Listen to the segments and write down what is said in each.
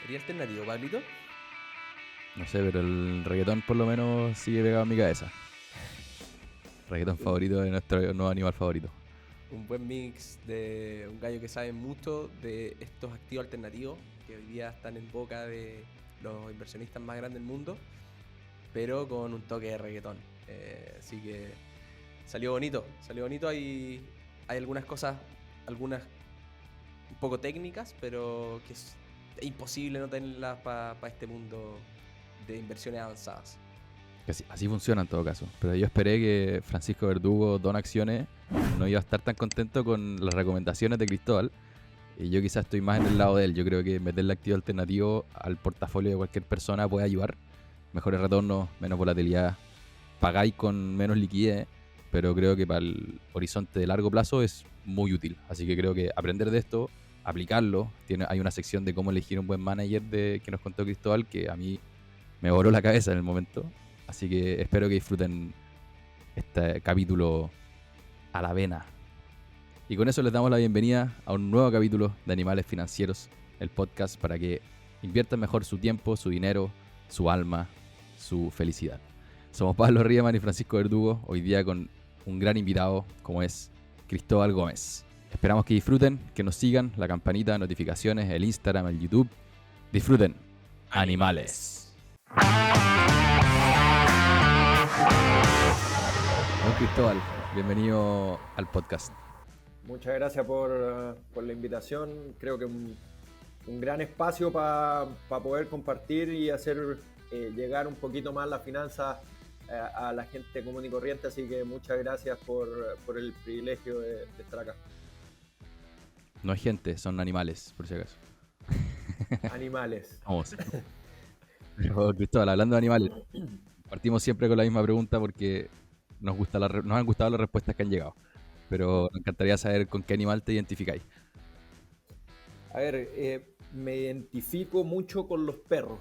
¿Sería alternativo, Pablito? No sé, pero el reggaetón por lo menos sigue pegado en mi cabeza. Reggaetón Un, favorito de nuestro nuevo animal favorito. un buen mix de un gallo que sabe mucho de estos activos alternativos que hoy día están en boca de los inversionistas más grandes del mundo, pero con un toque de reggaetón. Así que salió bonito. Hay algunas cosas, algunas un poco técnicas, pero que es imposible no tenerlas para este mundo de inversiones avanzadas. Que así funciona en todo caso. Pero yo esperé que Francisco Verdugo, Don Acciones, no iba a estar tan contento con las recomendaciones de Cristóbal. Y yo quizás estoy más en el lado de él. Yo creo que meterle activo alternativo al portafolio de cualquier persona puede ayudar. Mejores retornos, menos volatilidad. Pagáis con menos liquidez, pero creo que para el horizonte de largo plazo es muy útil. Así que creo que aprender de esto, aplicarlo. Hay una sección de cómo elegir un buen manager que nos contó Cristóbal que a mí me voló la cabeza en el momento. Así que espero que disfruten este capítulo a la vena. Y con eso les damos la bienvenida a un nuevo capítulo de Animales Financieros, el podcast para que inviertan mejor su tiempo, su dinero, su alma, su felicidad. Somos Pablo Riemann y Francisco Verdugo, hoy día con un gran invitado como es Cristóbal Gómez. Esperamos que disfruten, que nos sigan, la campanita, notificaciones, el Instagram, el YouTube. Disfruten. Animales. Don Cristóbal, bienvenido al podcast. Muchas gracias por la invitación. Creo que un gran espacio para poder compartir y hacer llegar un poquito más las finanzas a la gente común y corriente. Así que muchas gracias por el privilegio de estar acá. No es gente, son animales, por si acaso. Animales. Vamos. Pero, Cristóbal, hablando de animales, partimos siempre con la misma pregunta porque nos han gustado las respuestas que han llegado. Pero me encantaría saber con qué animal te identificáis. A ver, me identifico mucho con los perros.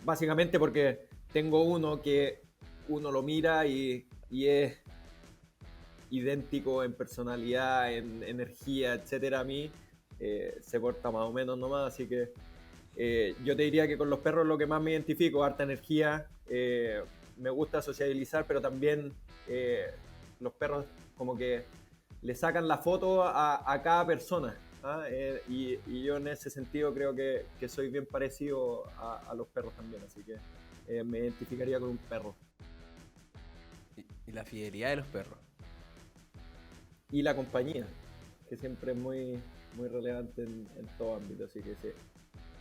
Básicamente porque tengo uno que uno lo mira y es idéntico en personalidad, en energía, etcétera a mí. Se porta más o menos nomás, así que yo te diría que con los perros es lo que más me identifico, harta energía. Me gusta sociabilizar, pero también los perros como que le sacan la foto a cada persona. Y yo en ese sentido creo que soy bien parecido a los perros también, así que me identificaría con un perro. Y la fidelidad de los perros. Y la compañía, que siempre es muy, muy relevante en todo ámbito, así que sí.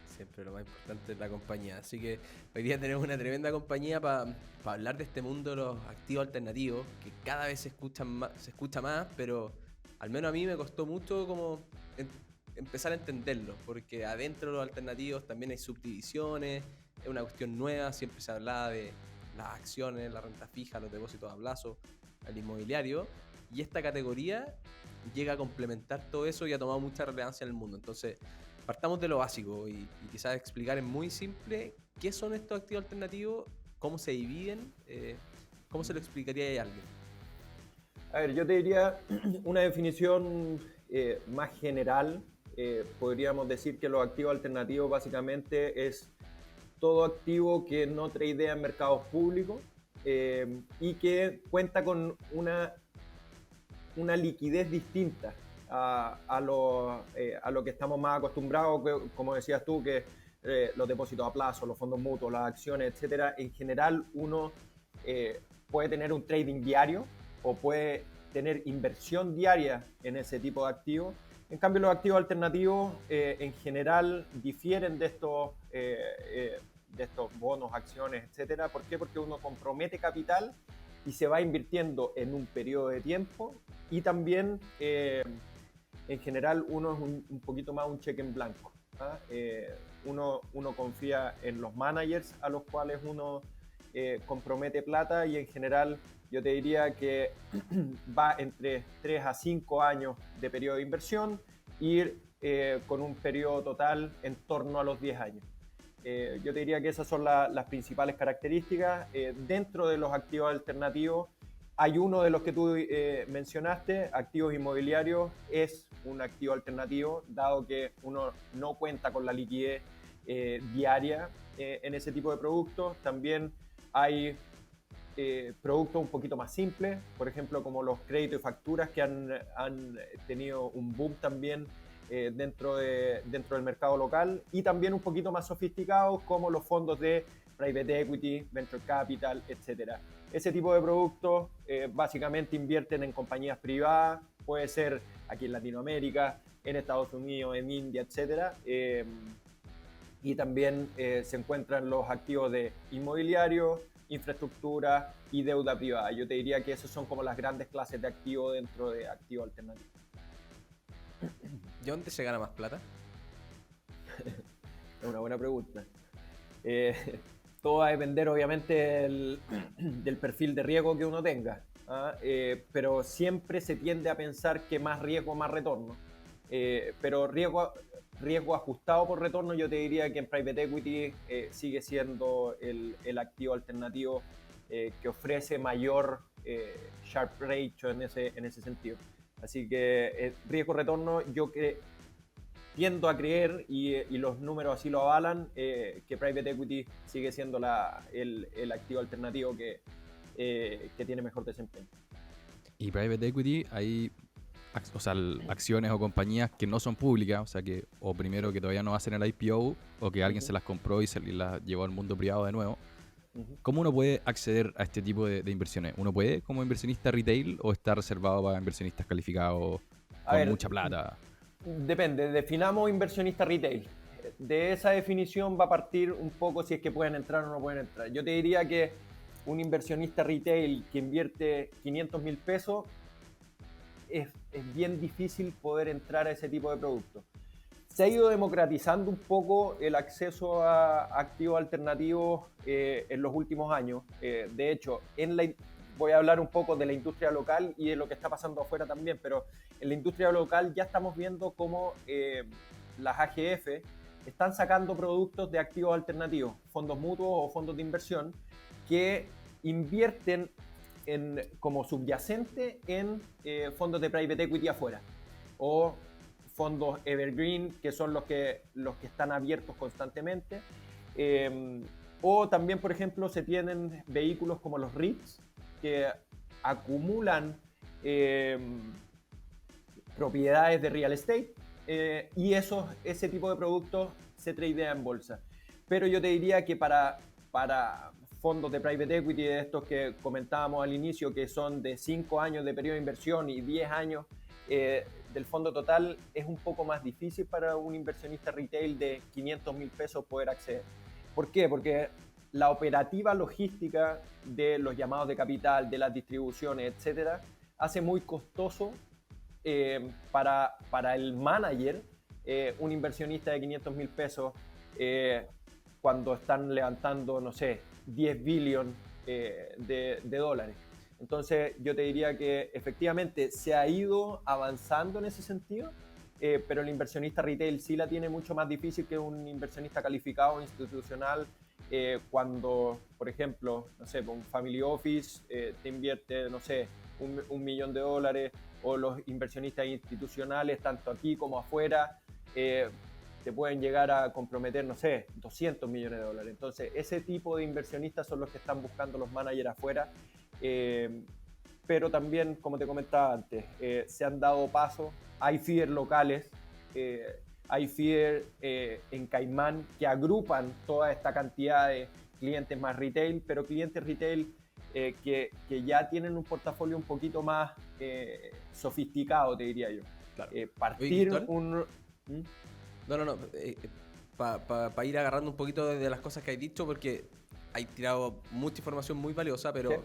Siempre lo más importante es la compañía. Así que hoy día tenemos una tremenda compañía para hablar de este mundo de los activos alternativos, que cada vez se escucha más, pero al menos a mí me costó mucho como empezar a entenderlo, porque adentro de los alternativos también hay subdivisiones, es una cuestión nueva, siempre se hablaba de las acciones, la renta fija, los depósitos a plazo, el inmobiliario, y esta categoría llega a complementar todo eso y ha tomado mucha relevancia en el mundo. Entonces, partamos de lo básico y quizás explicar en muy simple qué son estos activos alternativos, cómo se dividen, cómo se lo explicaría a alguien. A ver, yo te diría una definición más general. Podríamos decir que los activos alternativos básicamente es todo activo que no tradea en mercados públicos y que cuenta con una liquidez distinta a lo que estamos más acostumbrados, como decías tú, que los depósitos a plazo, los fondos mutuos, las acciones, etcétera. En general, uno puede tener un trading diario o puede tener inversión diaria en ese tipo de activos. En cambio, los activos alternativos en general difieren de estos bonos, acciones, etcétera. ¿Por qué? Porque uno compromete capital y se va invirtiendo en un periodo de tiempo y también en general uno es un poquito más un cheque en blanco. Uno confía en los managers a los cuales uno compromete plata y en general yo te diría que va entre 3 a 5 años de periodo de inversión y con un periodo total en torno a los 10 años. Yo te diría que esas son las principales características. Dentro de los activos alternativos hay uno de los que tú mencionaste, activos inmobiliarios, es un activo alternativo, dado que uno no cuenta con la liquidez diaria en ese tipo de productos. También hay productos un poquito más simples, por ejemplo, como los créditos y facturas que han tenido un boom también dentro del mercado local, y también un poquito más sofisticados como los fondos de private equity, venture capital, etcétera. Ese tipo de productos básicamente invierten en compañías privadas, puede ser aquí en Latinoamérica, en Estados Unidos, en India, etcétera. Y también se encuentran los activos de inmobiliario, infraestructura y deuda privada. Yo te diría que esas son como las grandes clases de activos dentro de activo alternativo. ¿Y dónde se gana más plata? Es una buena pregunta. Todo va a depender obviamente del perfil de riesgo que uno tenga, ¿ah? Pero siempre se tiende a pensar que más riesgo, más retorno. Pero riesgo ajustado por retorno, yo te diría que en private equity sigue siendo el activo alternativo que ofrece mayor Sharpe ratio en ese sentido. Así que riesgo-retorno, tiendo a creer, y los números así lo avalan, que private equity sigue siendo el activo alternativo que tiene mejor desempeño. Y private equity, hay acciones o compañías que no son públicas, o sea que o primero que todavía no hacen el IPO o que alguien se las compró y las llevó al mundo privado de nuevo. ¿Cómo uno puede acceder a este tipo de inversiones? ¿Uno puede como inversionista retail o está reservado para inversionistas calificados con mucha plata? Depende, definamos inversionista retail. De esa definición va a partir un poco si es que pueden entrar o no pueden entrar. Yo te diría que un inversionista retail que invierte 500.000 pesos es bien difícil poder entrar a ese tipo de productos. Se ha ido democratizando un poco el acceso a activos alternativos en los últimos años. De hecho, voy a hablar un poco de la industria local y de lo que está pasando afuera también, pero en la industria local ya estamos viendo cómo las AGF están sacando productos de activos alternativos, fondos mutuos o fondos de inversión, que invierten como subyacente en fondos de private equity afuera, o fondos evergreen, que son los que están abiertos constantemente, o también, por ejemplo, se tienen vehículos como los REITs, que acumulan propiedades de real estate, y ese tipo de productos se tradea en bolsa. Pero yo te diría que para fondos de private equity, de estos que comentábamos al inicio, que son de 5 años de periodo de inversión y 10 años del fondo total, es un poco más difícil para un inversionista retail de 500.000 pesos poder acceder. ¿Por qué? Porque la operativa logística de los llamados de capital, de las distribuciones, etcétera, hace muy costoso para el manager, un inversionista de 500.000 pesos, cuando están levantando, no sé, 10 billones de dólares. Entonces yo te diría que efectivamente se ha ido avanzando en ese sentido, pero el inversionista retail sí la tiene mucho más difícil que un inversionista calificado institucional, cuando, por ejemplo, no sé, un family office te invierte, no sé, $1 millón, o los inversionistas institucionales, tanto aquí como afuera, te pueden llegar a comprometer, no sé, $200 millones. Entonces, ese tipo de inversionistas son los que están buscando los managers afuera. Pero también, como te comentaba antes, se han dado pasos, hay feeder locales, hay feeder en Caimán que agrupan toda esta cantidad de clientes más retail, pero clientes retail que ya tienen un portafolio un poquito más sofisticado, te diría yo. Claro. Partir Oye, un... No. Para ir agarrando un poquito de las cosas que hay dicho, porque hay tirado mucha información muy valiosa, pero Sí.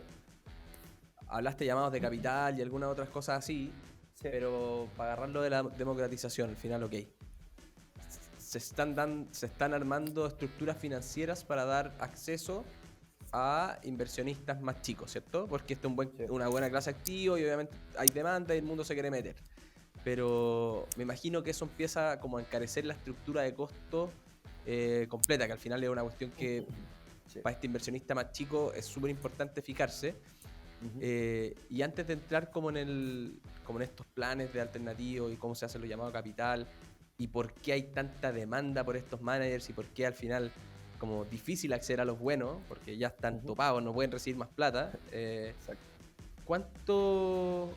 Hablaste llamados de capital y algunas otras cosas así, Sí. pero para agarrarlo de la democratización, al final, ok. Se están armando estructuras financieras para dar acceso a inversionistas más chicos, ¿cierto? Porque esto es una buena clase activo y obviamente hay demanda y el mundo se quiere meter. Pero me imagino que eso empieza como a encarecer la estructura de costo completa, que al final es una cuestión que para este inversionista más chico es súper importante fijarse. Y antes de entrar como en estos planes de alternativo y cómo se hacen los llamados a capital y por qué hay tanta demanda por estos managers y por qué al final como difícil acceder a los buenos, porque ya están topados, no pueden recibir más plata. Exacto. ¿Cuánto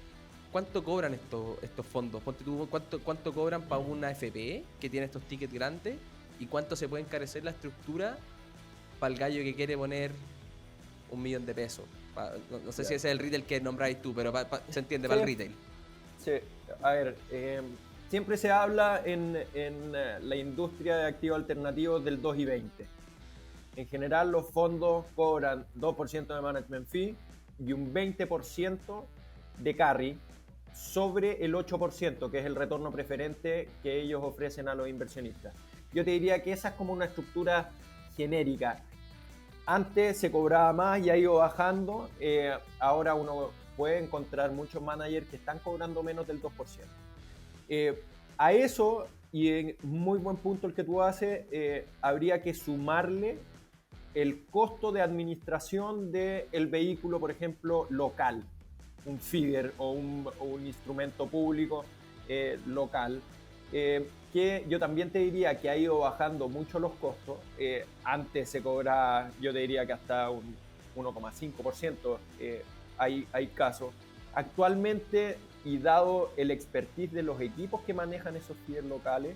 cobran estos fondos? Ponte tú, ¿cuánto cobran para una FP que tiene estos tickets grandes? ¿Y cuánto se puede encarecer la estructura para el gallo que quiere poner $1.000.000? No sé si ese es el retail que nombráis tú, pero se entiende, para el retail. Sí, a ver, siempre se habla en la industria de activos alternativos del 2 y 20. En general los fondos cobran 2% de management fee y un 20% de carry sobre el 8%, que es el retorno preferente que ellos ofrecen a los inversionistas. Yo te diría que esa es como una estructura genérica. Antes se cobraba más y ha ido bajando. Ahora uno puede encontrar muchos managers que están cobrando menos del 2%. A eso, y en muy buen punto el que tú haces, habría que sumarle el costo de administración del vehículo, por ejemplo, local, un feeder o un instrumento público local, que yo también te diría que ha ido bajando mucho los costos. Antes se cobraba, yo te diría que hasta un 1,5%, hay casos. Actualmente, y dado el expertise de los equipos que manejan esos feeder locales,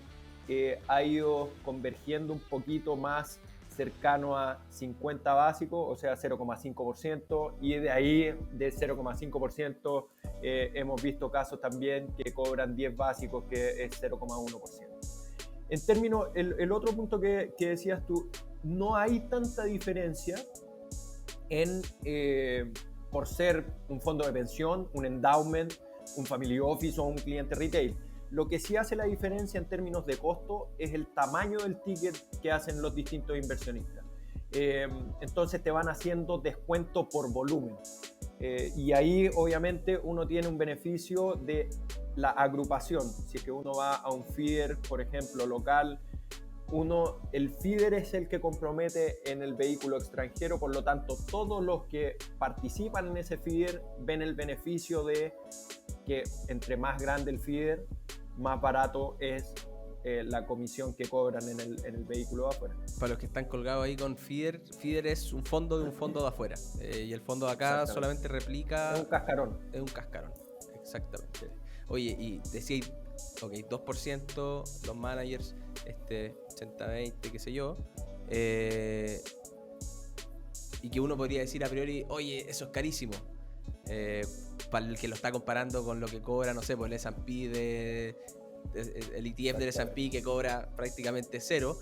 ha ido convergiendo un poquito más cercano a 50 básicos, o sea 0,5%, y de ahí, de 0,5%, hemos visto casos también que cobran 10 básicos, que es 0,1%. En términos, el otro punto que decías tú, no hay tanta diferencia por ser un fondo de pensión, un endowment, un family office o un cliente retail. Lo que sí hace la diferencia en términos de costo es el tamaño del ticket que hacen los distintos inversionistas. Entonces te van haciendo descuento por volumen. Y ahí obviamente uno tiene un beneficio de la agrupación. Si es que uno va a un feeder, por ejemplo, local, el feeder es el que compromete en el vehículo extranjero, por lo tanto todos los que participan en ese feeder ven el beneficio de que entre más grande el feeder, más barato es la comisión que cobran en el vehículo de afuera. Para los que están colgados ahí con feeder es un fondo de un fondo de afuera, y el fondo de acá solamente replica... Es un cascarón. Es un cascarón, exactamente. Oye, y decíais, ok, 2% los managers, 80-20, qué sé yo, y que uno podría decir a priori, oye, eso es carísimo, para el que lo está comparando con lo que cobra, no sé, pues el S&P el ETF del S&P, que cobra prácticamente cero.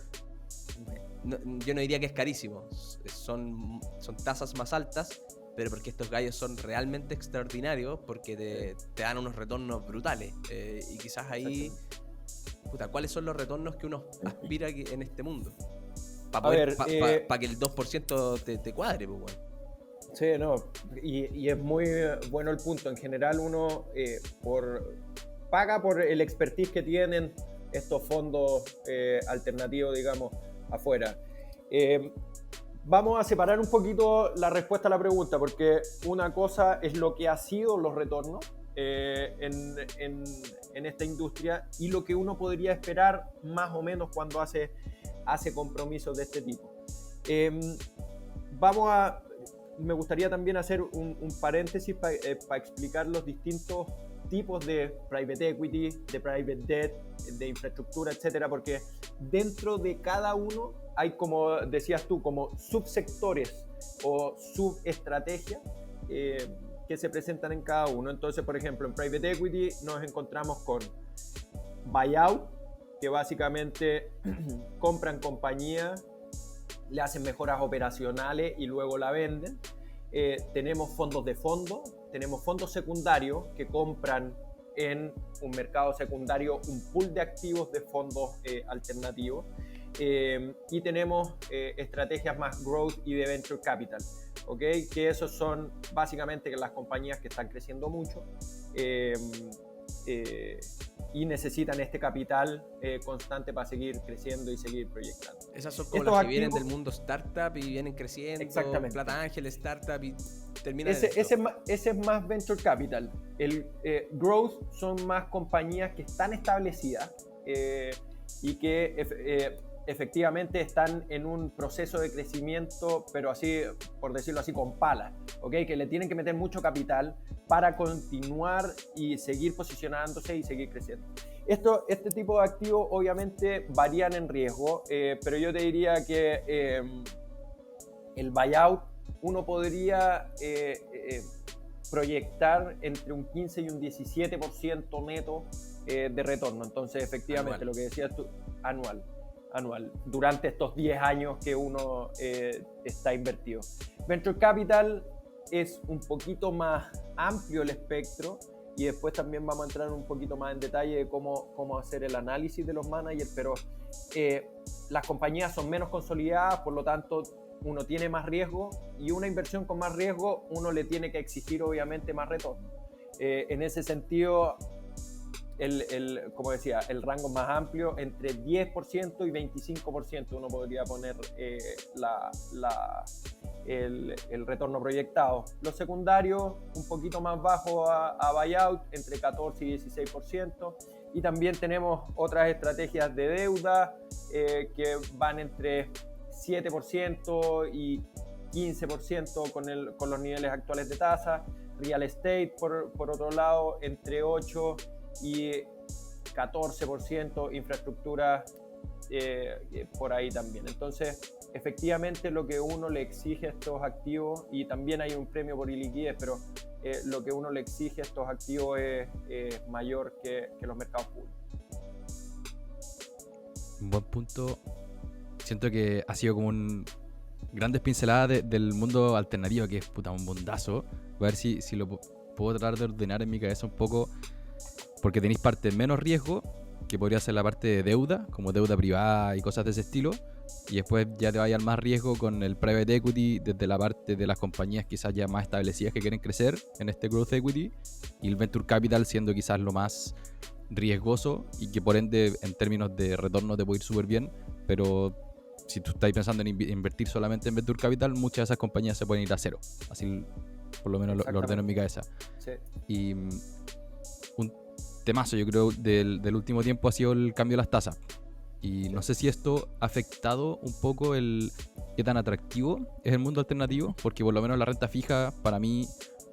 Yo no diría que es carísimo, son tasas más altas, pero porque estos gallos son realmente extraordinarios, porque te dan unos retornos brutales, y quizás ahí, ¿cuáles son los retornos que uno aspira en este mundo? Para que el 2% te cuadre, pues, bueno. Sí, no, y es muy bueno el punto. En general uno paga por el expertise que tienen estos fondos alternativos, digamos, afuera. Vamos a separar un poquito la respuesta a la pregunta, porque una cosa es lo que ha sido los retornos en esta industria y lo que uno podría esperar más o menos cuando hace compromisos de este tipo. Me gustaría también hacer un paréntesis para explicar los distintos tipos de private equity, de private debt, de infraestructura, etcétera, porque dentro de cada uno hay, como decías tú, como subsectores o subestrategias que se presentan en cada uno. Entonces, por ejemplo, en private equity nos encontramos con buyout, que básicamente compran compañías, le hacen mejoras operacionales y luego la venden. Tenemos fondos de fondo, tenemos fondos secundarios que compran en un mercado secundario un pool de activos de fondos alternativos, y tenemos estrategias más growth y de venture capital, ¿okay? Que esos son básicamente las compañías que están creciendo mucho y necesitan este capital constante para seguir creciendo y seguir proyectando. Esas son como las que vienen del mundo startup y vienen creciendo. Exactamente. Plata Ángel, startup, y terminan ese es más venture capital. El growth son más compañías que están establecidas y que efectivamente están en un proceso de crecimiento, pero así, por decirlo así, con palas, ¿okay? Que le tienen que meter mucho capital para continuar y seguir posicionándose y seguir creciendo. Este tipo de activos obviamente varían en riesgo, pero yo te diría que el buyout uno podría proyectar entre un 15 y un 17% neto de retorno. Entonces, efectivamente, anual. Lo que decías tú, anual, durante estos 10 años que uno está invertido. Venture Capital es un poquito más amplio el espectro, y después también vamos a entrar un poquito más en detalle de cómo hacer el análisis de los managers, pero las compañías son menos consolidadas, por lo tanto uno tiene más riesgo, y una inversión con más riesgo uno le tiene que exigir obviamente más retorno. En ese sentido, como decía, el rango más amplio, entre 10% y 25% uno podría poner el retorno proyectado. Los secundarios un poquito más bajo a buyout, entre 14 y 16%, y también tenemos otras estrategias de deuda que van entre 7% y 15% con los niveles actuales de tasa. Real estate, por otro lado, entre 8 y 14%, infraestructura por ahí también. Entonces, efectivamente, lo que uno le exige a estos activos, y también hay un premio por iliquidez, pero lo que uno le exige a estos activos es mayor que los mercados públicos. Un buen punto. Siento que ha sido como grandes pinceladas del mundo alternativo, que es un mundazo. Voy a ver si lo puedo tratar de ordenar en mi cabeza un poco, porque tenéis parte de menos riesgo, que podría ser la parte de deuda, como deuda privada y cosas de ese estilo, y después ya te vaya al más riesgo con el private equity, desde la parte de las compañías quizás ya más establecidas que quieren crecer en este growth equity, y el venture capital siendo quizás lo más riesgoso y que por ende en términos de retorno te puede ir súper bien, pero si tú estás pensando en invertir solamente en venture capital, muchas de esas compañías se pueden ir a cero. Así por lo menos lo ordeno en mi cabeza. Sí. Y un temazo, yo creo, del último tiempo ha sido el cambio de las tasas. Y no sé si esto ha afectado un poco qué tan atractivo es el mundo alternativo, porque por lo menos la renta fija para mí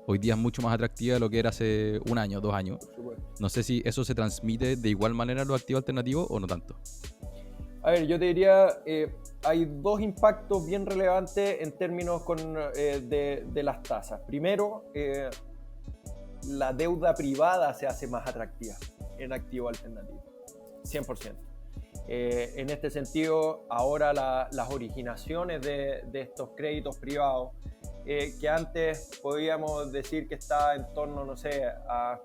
hoy día es mucho más atractiva de lo que era hace un año, 2 años. No sé si eso se transmite de igual manera a los activos alternativos o no tanto. A ver, yo te diría, hay dos impactos bien relevantes en términos de las tasas. Primero, la deuda privada se hace más atractiva en activo alternativo, 100%. En este sentido, ahora las originaciones de estos créditos privados, que antes podíamos decir que estaba en torno, no sé, a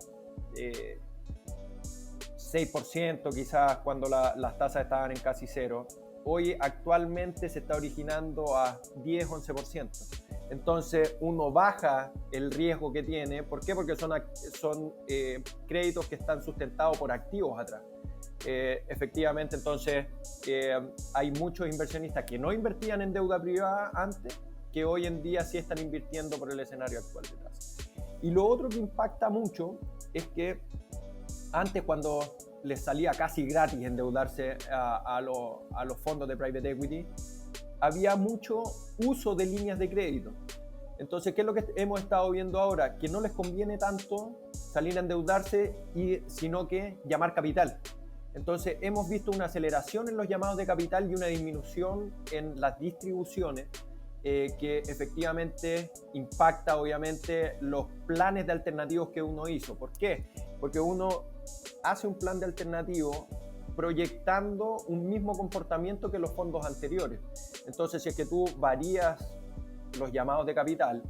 6% quizás cuando las tasas estaban en casi cero, hoy actualmente se está originando a 10-11%. Entonces uno baja el riesgo que tiene. ¿Por qué? Porque son créditos que están sustentados por activos atrás. Efectivamente, entonces hay muchos inversionistas que no invertían en deuda privada antes, que hoy en día sí están invirtiendo por el escenario actual de tasas. Y lo otro que impacta mucho es que antes, cuando les salía casi gratis endeudarse a los fondos de private equity, había mucho uso de líneas de crédito. Entonces, ¿qué es lo que hemos estado viendo ahora? Que no les conviene tanto salir a endeudarse, sino que llamar capital. Entonces, hemos visto una aceleración en los llamados de capital y una disminución en las distribuciones, que efectivamente impacta obviamente los planes de alternativos que uno hizo. ¿Por qué? Porque uno hace un plan de alternativo proyectando un mismo comportamiento que los fondos anteriores. Entonces, si es que tú varías los llamados de capital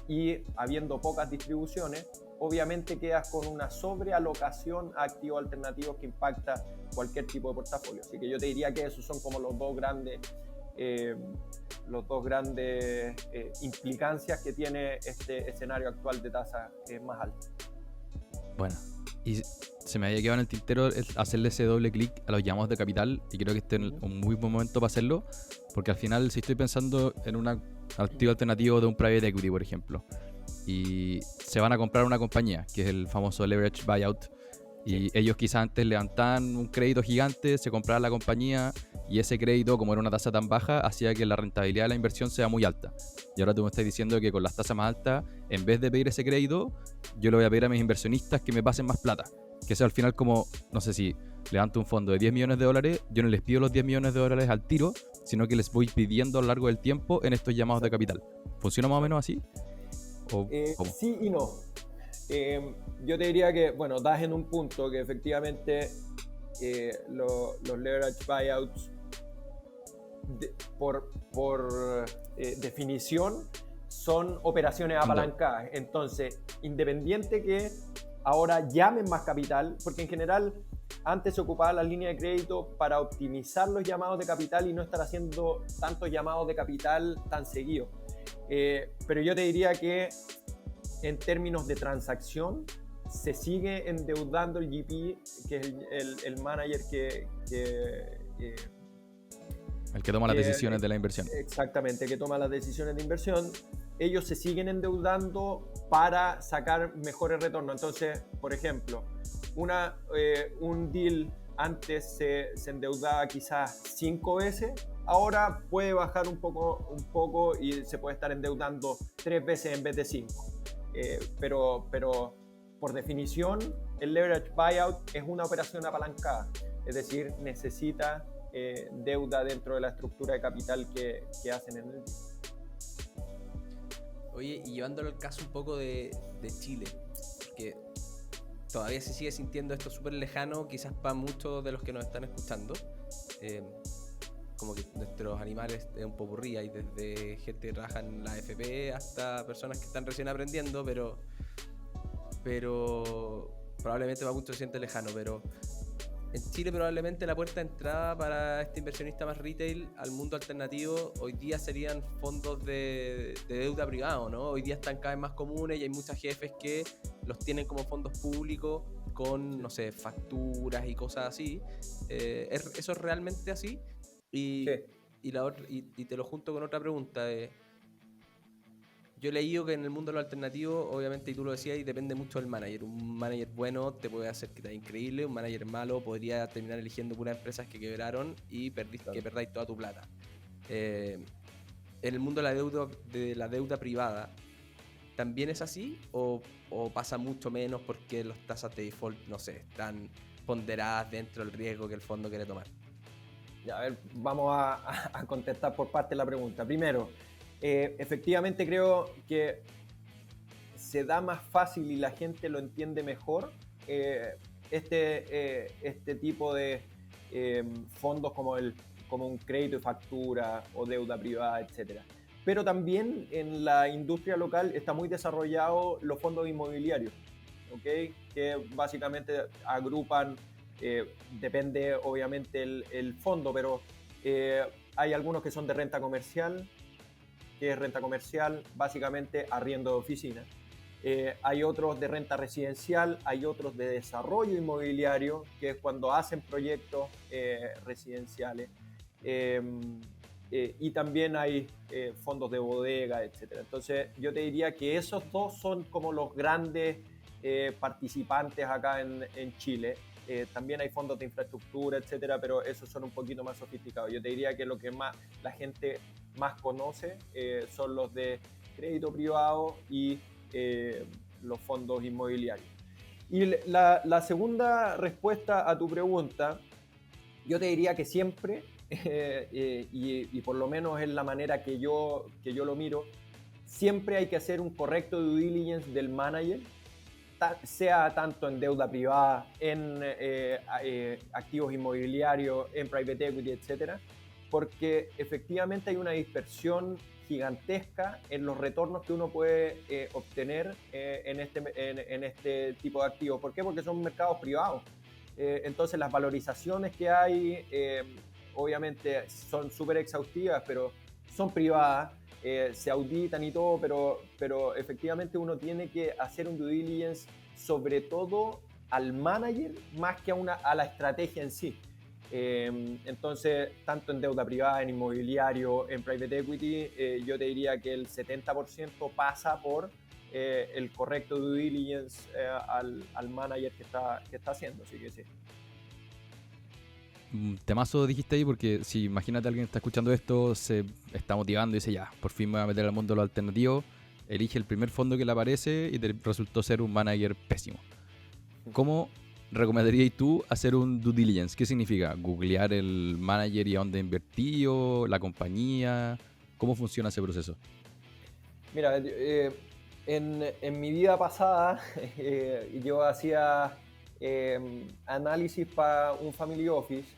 y habiendo pocas distribuciones, obviamente quedas con una sobrealocación a activos alternativos que impacta cualquier tipo de portafolio. Así que yo te diría que esos son como los dos grandes implicancias que tiene este escenario actual de tasa más alta. Bueno, y se me había quedado en el tintero hacerle ese doble clic a los llamados de capital, y creo que este es un muy buen momento para hacerlo, porque al final, si estoy pensando en un activo alternativo de un private equity, por ejemplo, y se van a comprar una compañía, que es el famoso leverage buyout, Y ellos quizás antes levantaban un crédito gigante, se compraban la compañía y ese crédito, como era una tasa tan baja, hacía que la rentabilidad de la inversión sea muy alta. Y ahora tú me estás diciendo que con las tasas más altas, en vez de pedir ese crédito, yo le voy a pedir a mis inversionistas que me pasen más plata. Que eso al final como, no sé si levanto un fondo de 10 millones de dólares, yo no les pido los 10 millones de dólares al tiro, sino que les voy pidiendo a lo largo del tiempo en estos llamados de capital. ¿Funciona más o menos así? ¿O cómo? Sí y no. Yo te diría que, bueno, das en un punto que efectivamente los leverage buyouts, por definición, son operaciones apalancadas. Entonces, independiente que ahora llamen más capital, porque en general antes se ocupaba la línea de crédito para optimizar los llamados de capital y no estar haciendo tantos llamados de capital tan seguidos. Pero yo te diría que en términos de transacción se sigue endeudando el GP, que es el manager el que toma las decisiones de la inversión. Exactamente, que toma las decisiones de inversión. Ellos se siguen endeudando para sacar mejores retornos. Entonces, por ejemplo, un deal antes se endeudaba quizás 5 veces, ahora puede bajar un poco y se puede estar endeudando 3 veces en vez de 5. Pero por definición, el leverage buyout es una operación apalancada, es decir, necesita deuda dentro de la estructura de capital que hacen en el deal. Oye, y llevándolo al caso un poco de Chile, porque todavía se sigue sintiendo esto súper lejano, quizás para muchos de los que nos están escuchando. Como que nuestros animales es un popurrí, hay desde gente que trabaja en la AFP hasta personas que están recién aprendiendo, pero probablemente para muchos se siente lejano. Pero en Chile probablemente la puerta de entrada para este inversionista más retail al mundo alternativo hoy día serían fondos de deuda privado, ¿no? Hoy día están cada vez más comunes y hay muchos jefes que los tienen como fondos públicos con, no sé, facturas y cosas así. ¿Eso es realmente así? Y, Sí. y te lo junto con otra pregunta. Yo he leído que en el mundo de lo alternativo, obviamente, y tú lo decías, y depende mucho del manager. Un manager bueno te puede hacer que te vaya increíble, un manager malo podría terminar eligiendo puras empresas que quebraron y que perdáis toda tu plata. En el mundo de la deuda privada, ¿también es así? ¿O pasa mucho menos porque las tasas de default, no sé, están ponderadas dentro del riesgo que el fondo quiere tomar? Ya, a ver, vamos a contestar por parte de la pregunta. Primero, efectivamente creo que se da más fácil y la gente lo entiende mejor este tipo de fondos como un crédito y factura o deuda privada, etc. Pero también en la industria local está muy desarrollado los fondos inmobiliarios, ¿okay? Que básicamente agrupan, depende obviamente el fondo, pero hay algunos que son de renta comercial. ¿Qué es renta comercial? Básicamente arriendo de oficina. Hay otros de renta residencial, hay otros de desarrollo inmobiliario, que es cuando hacen proyectos residenciales. Y también hay fondos de bodega, etc. Entonces yo te diría que esos dos son como los grandes participantes acá en Chile. También hay fondos de infraestructura, etcétera, pero esos son un poquito más sofisticados. Yo te diría que lo que más la gente más conoce son los de crédito privado y los fondos inmobiliarios. Y la segunda respuesta a tu pregunta, yo te diría que siempre, y por lo menos es la manera que yo lo miro, siempre hay que hacer un correcto due diligence del manager, sea tanto en deuda privada, en activos inmobiliarios, en private equity, etcétera, porque efectivamente hay una dispersión gigantesca en los retornos que uno puede obtener en este tipo de activos. ¿Por qué? Porque son mercados privados. Entonces las valorizaciones que hay obviamente son súper exhaustivas, pero son privadas. Se auditan y todo, pero efectivamente uno tiene que hacer un due diligence sobre todo al manager más que a la estrategia en sí. Entonces, tanto en deuda privada, en inmobiliario, en private equity, yo te diría que el 70% pasa por el correcto due diligence al manager que está haciendo, así que sí. Temazo dijiste ahí, porque si imagínate alguien que está escuchando esto, se está motivando y dice ya, por fin me voy a meter al mundo de lo alternativo, elige el primer fondo que le aparece y te resultó ser un manager pésimo. ¿Cómo recomendarías tú hacer un due diligence? ¿Qué significa? ¿Googlear el manager y a dónde invertió, la compañía? ¿Cómo funciona ese proceso? Mira, en mi vida pasada yo hacía análisis para un family office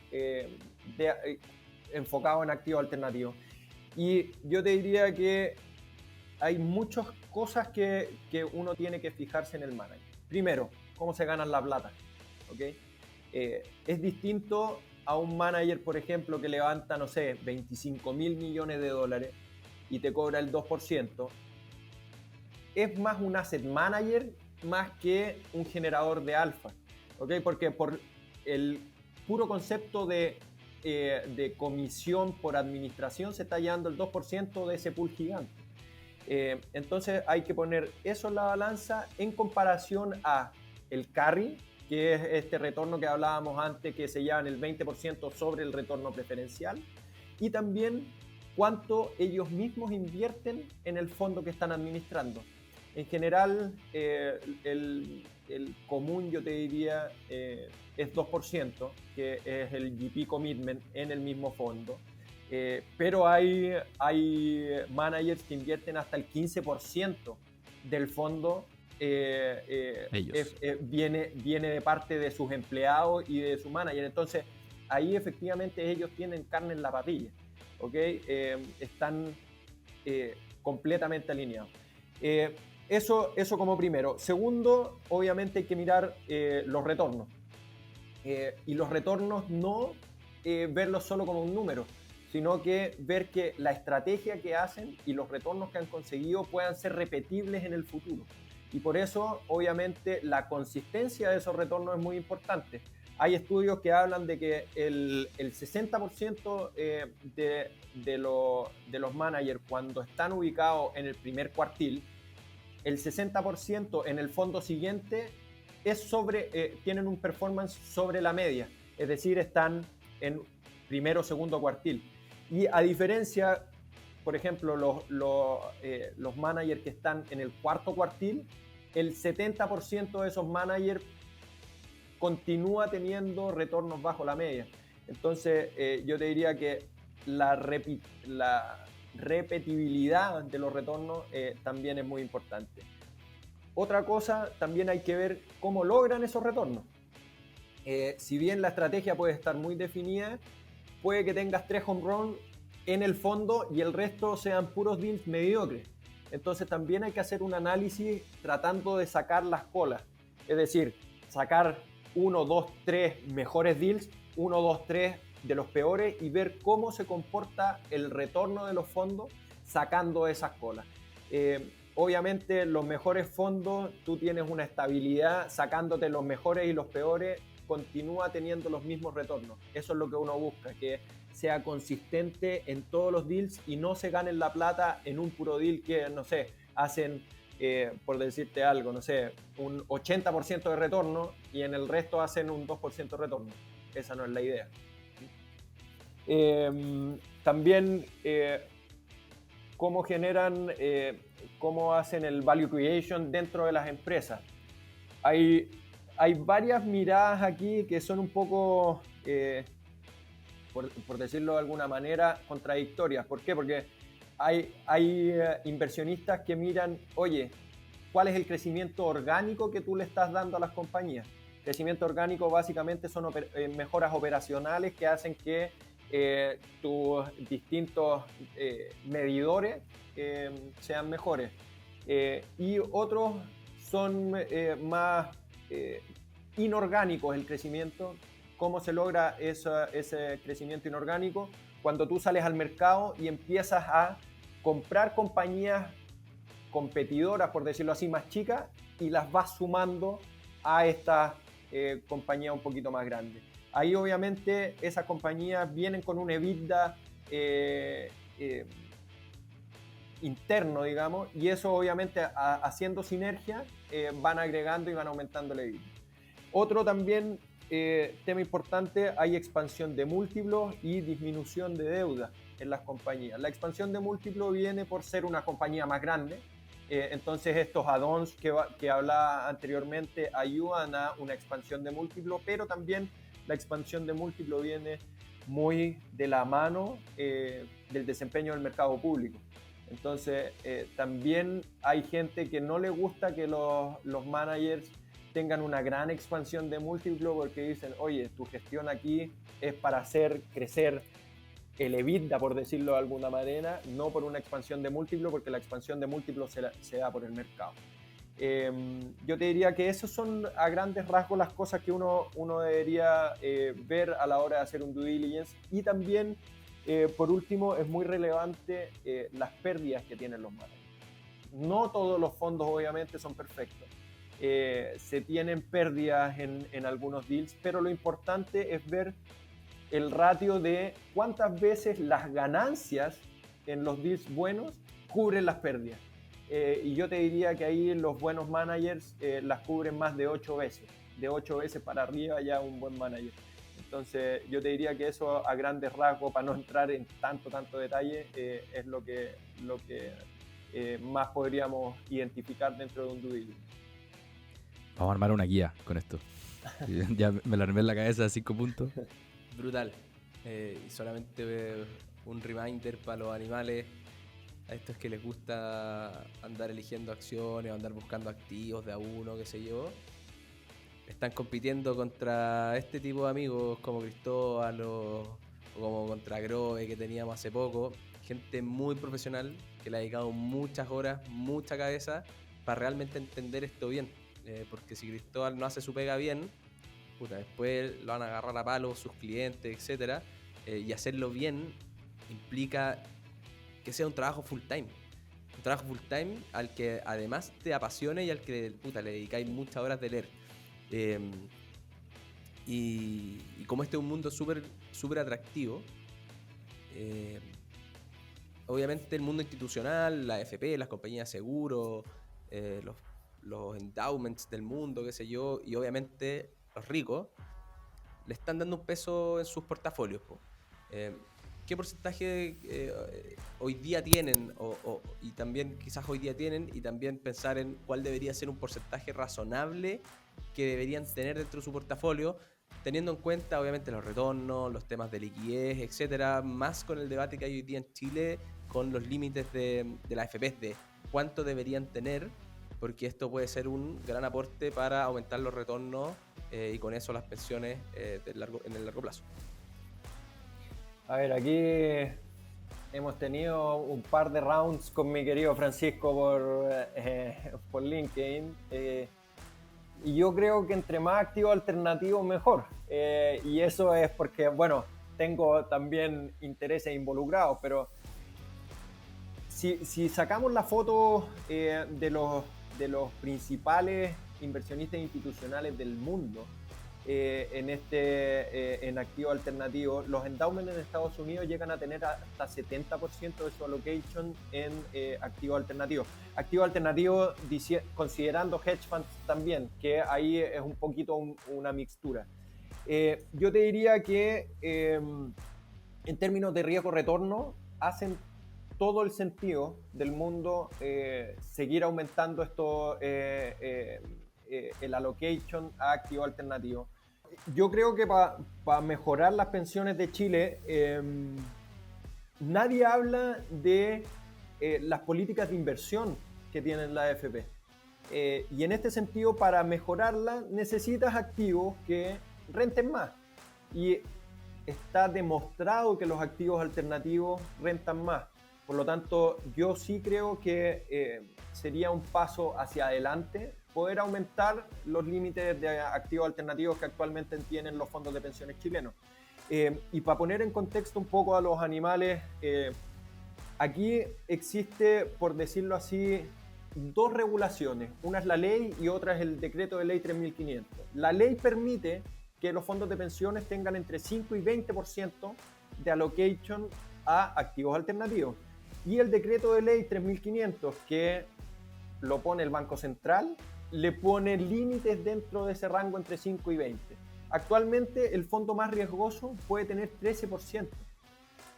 enfocado en activos alternativos. Y yo te diría que hay muchas cosas que uno tiene que fijarse en el manager. Primero, cómo se ganan la plata. ¿Okay? Es distinto a un manager, por ejemplo, que levanta, no sé, 25.000 millones de dólares y te cobra el 2%. Es más un asset manager más que un generador de alfa. ¿Okay? Porque por el puro concepto de comisión por administración se está llevando el 2% de ese pool gigante. Entonces hay que poner eso en la balanza en comparación a el carry, que es este retorno que hablábamos antes, que se llevan el 20% sobre el retorno preferencial, y también cuánto ellos mismos invierten en el fondo que están administrando. En general, el común, yo te diría, es 2%, que es el GP commitment en el mismo fondo. Pero hay managers que invierten hasta el 15% del fondo. Viene de parte de sus empleados y de su manager. Entonces, ahí efectivamente ellos tienen carne en la papilla. ¿Okay? Están completamente alineados. Eso como primero. Segundo, obviamente hay que mirar los retornos. Y los retornos no verlos solo como un número, sino que ver que la estrategia que hacen y los retornos que han conseguido puedan ser repetibles en el futuro. Y por eso, obviamente, la consistencia de esos retornos es muy importante. Hay estudios que hablan de que el 60% de los managers, cuando están ubicados en el primer cuartil, el 60% en el fondo siguiente tienen un performance sobre la media. Es decir, están en primero o segundo cuartil. Y a diferencia, por ejemplo, los managers que están en el cuarto cuartil, el 70% de esos managers continúa teniendo retornos bajo la media. Entonces, yo te diría que la repetibilidad de los retornos también es muy importante. Otra cosa, también hay que ver cómo logran esos retornos. Si bien la estrategia puede estar muy definida, puede que tengas 3 home runs en el fondo y el resto sean puros deals mediocres. Entonces también hay que hacer un análisis tratando de sacar las colas. Es decir, sacar 1, 2, 3 mejores deals, 1, 2, 3 de los peores y ver cómo se comporta el retorno de los fondos sacando esas colas. Obviamente los mejores fondos, tú tienes una estabilidad, sacándote los mejores y los peores, continúa teniendo los mismos retornos. Eso es lo que uno busca, que sea consistente en todos los deals y no se ganen la plata en un puro deal que, no sé, hacen, por decirte algo, no sé, un 80% de retorno y en el resto hacen un 2% de retorno. Esa no es la idea. También cómo generan, cómo hacen el value creation dentro de las empresas. Hay varias miradas aquí que son un poco, por decirlo de alguna manera, contradictorias. ¿Por qué? Porque hay inversionistas que miran, oye, ¿cuál es el crecimiento orgánico que tú le estás dando a las compañías? Crecimiento orgánico básicamente son mejoras operacionales que hacen que tus distintos medidores sean mejores. Y otros son más inorgánicos el crecimiento. ¿Cómo se logra ese crecimiento inorgánico? Cuando tú sales al mercado y empiezas a comprar compañías competidoras, por decirlo así, más chicas, y las vas sumando a estas compañías un poquito más grandes. Ahí obviamente esas compañías vienen con un EBITDA interno, digamos, y eso obviamente haciendo sinergia van agregando y van aumentando el EBITDA. Otro también tema importante, hay expansión de múltiplos y disminución de deuda en las compañías. La expansión de múltiplos viene por ser una compañía más grande, entonces estos add-ons que hablaba anteriormente ayudan a una expansión de múltiplos, pero también la expansión de múltiplos viene muy de la mano del desempeño del mercado público. Entonces también hay gente que no le gusta que los managers tengan una gran expansión de múltiplo porque dicen, oye, tu gestión aquí es para hacer crecer el EBITDA, por decirlo de alguna manera, no por una expansión de múltiplo, porque la expansión de múltiplo se da por el mercado. Yo te diría que esas son a grandes rasgos las cosas que uno debería ver a la hora de hacer un due diligence. Y también, por último, es muy relevante las pérdidas que tienen los managers. No todos los fondos obviamente son perfectos. Se tienen pérdidas en algunos deals, pero lo importante es ver el ratio de cuántas veces las ganancias en los deals buenos cubren las pérdidas. Y yo te diría que ahí los buenos managers las cubren más de 8 veces. De 8 veces para arriba ya un buen manager. Entonces yo te diría que eso a grandes rasgos, para no entrar en tanto detalle, es lo que más podríamos identificar dentro de un due diligence. Vamos a armar una guía con esto. Ya me la armé en la cabeza, 5 puntos. Brutal. Y solamente un reminder para los animales, a estos que les gusta andar eligiendo acciones o andar buscando activos de a uno, qué sé yo. Están compitiendo contra este tipo de amigos como Cristóbal o como contra Grove que teníamos hace poco. Gente muy profesional que le ha dedicado muchas horas, mucha cabeza para realmente entender esto bien. Porque si Cristóbal no hace su pega bien, puta, después lo van a agarrar a palos sus clientes, etc. Y hacerlo bien implica que sea un trabajo full time. Un trabajo full time al que además te apasione y al que le dedicáis muchas horas de leer. Y como este es un mundo súper atractivo, obviamente el mundo institucional, la AFP, las compañías de seguro, los endowments del mundo, qué sé yo, y obviamente los ricos, le están dando un peso en sus portafolios. ¿Qué porcentaje hoy día tienen? Y también quizás hoy día tienen, y también pensar en cuál debería ser un porcentaje razonable que deberían tener dentro de su portafolio, teniendo en cuenta obviamente los retornos, los temas de liquidez, etcétera, más con el debate que hay hoy día en Chile con los límites de la AFP, de cuánto deberían tener, porque esto puede ser un gran aporte para aumentar los retornos y con eso las pensiones en el largo plazo. A ver, aquí hemos tenido un par de rounds con mi querido Francisco por LinkedIn. Y yo creo que entre más activo alternativo mejor. Y eso es porque, bueno, tengo también intereses involucrados, pero si sacamos la foto de los principales inversionistas institucionales del mundo en activo alternativo, los endowments en Estados Unidos llegan a tener hasta 70% de su allocation en activo alternativo. Activo alternativo considerando hedge funds también, que ahí es un poquito una mixtura. Yo te diría que en términos de riesgo-retorno hacen todo el sentido del mundo seguir aumentando esto, el allocation a activo alternativo. Yo creo que para mejorar las pensiones de Chile, nadie habla de las políticas de inversión que tienen la AFP. Y en este sentido, para mejorarla, necesitas activos que renten más. Y está demostrado que los activos alternativos rentan más. Por lo tanto, yo sí creo que sería un paso hacia adelante poder aumentar los límites de activos alternativos que actualmente tienen los fondos de pensiones chilenos. Y para poner en contexto un poco a los animales, aquí existe, por decirlo así, dos regulaciones. Una es la ley y otra es el decreto de ley 3500. La ley permite que los fondos de pensiones tengan entre 5 y 20% de allocation a activos alternativos. Y el decreto de ley 3500, que lo pone el Banco Central, le pone límites dentro de ese rango entre 5 y 20. Actualmente el fondo más riesgoso puede tener 13%.